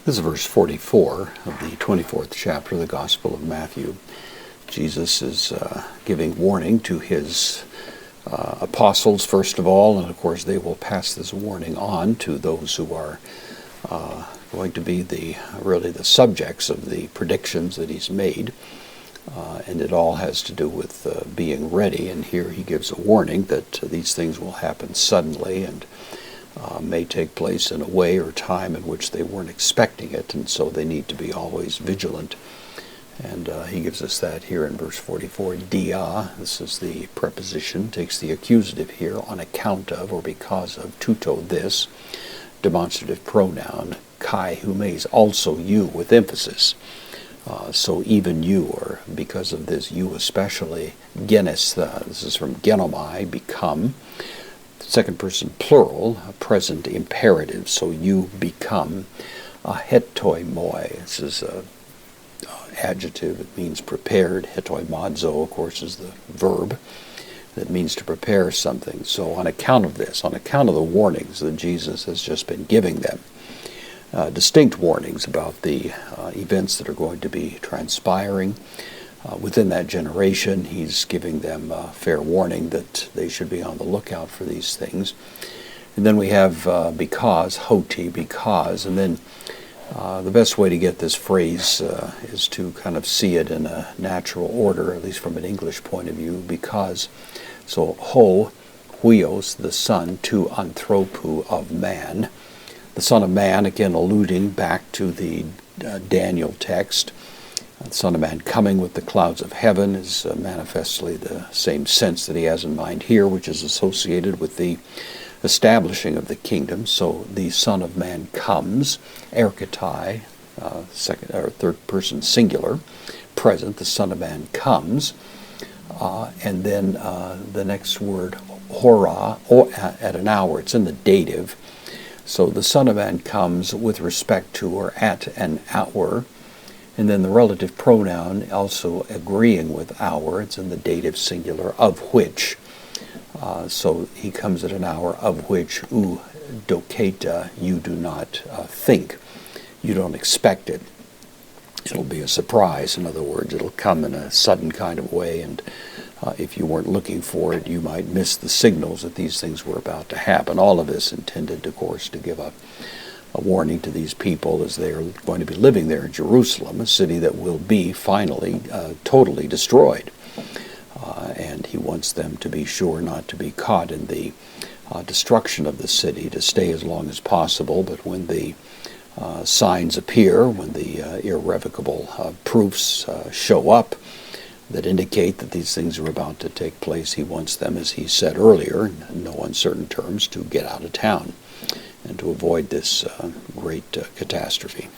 This is verse 44 of the 24th chapter of the Gospel of Matthew. Jesus is giving warning to his apostles, first of all, and of course they will pass this warning on to those who are going to be the subjects of the predictions that he's made. And it all has to do with being ready, and here he gives a warning that these things will happen suddenly and may take place in a way or time in which they weren't expecting it, and so they need to be always vigilant. And he gives us that here in verse 44, dia, this is the preposition, takes the accusative here, on account of or because of, tuto, this, demonstrative pronoun, kai humes, also you, with emphasis. So even you, or because of this, you especially, genes, this is from genomai, become, second person plural, present imperative, so you become, hetoi moi, this is a adjective, it means prepared, hetoi madzo, of course, is the verb that means to prepare something. So on account of this, on account of the warnings that Jesus has just been giving them, distinct warnings about the events that are going to be transpiring within that generation. He's giving them fair warning that they should be on the lookout for these things. And then we have because, hoti, because, and then the best way to get this phrase is to kind of see it in a natural order, at least from an English point of view, because. So ho, huios, the son, to anthropu, of man. The Son of Man, again alluding back to the Daniel text. The Son of Man coming with the clouds of heaven is manifestly the same sense that he has in mind here, which is associated with the establishing of the kingdom. So the Son of Man comes, erkatai, second or third person singular, present, the Son of Man comes. And then the next word, hora, or at an hour, it's in the dative. So the Son of Man comes with respect to or at an hour. And then the relative pronoun also agreeing with hour. It's in the dative singular, of which. So he comes at an hour of which, u doketa, you do not think. You don't expect it. It'll be a surprise. In other words, it'll come in a sudden kind of way, and if you weren't looking for it, you might miss the signals that these things were about to happen. All of this intended, of course, to give a warning to these people as they are going to be living there in Jerusalem, a city that will be finally totally destroyed. And he wants them to be sure not to be caught in the destruction of the city, to stay as long as possible, but when the signs appear, when the irrevocable proofs show up that indicate that these things are about to take place, he wants them, as he said earlier, in no uncertain terms, to get out of town and to avoid this great catastrophe.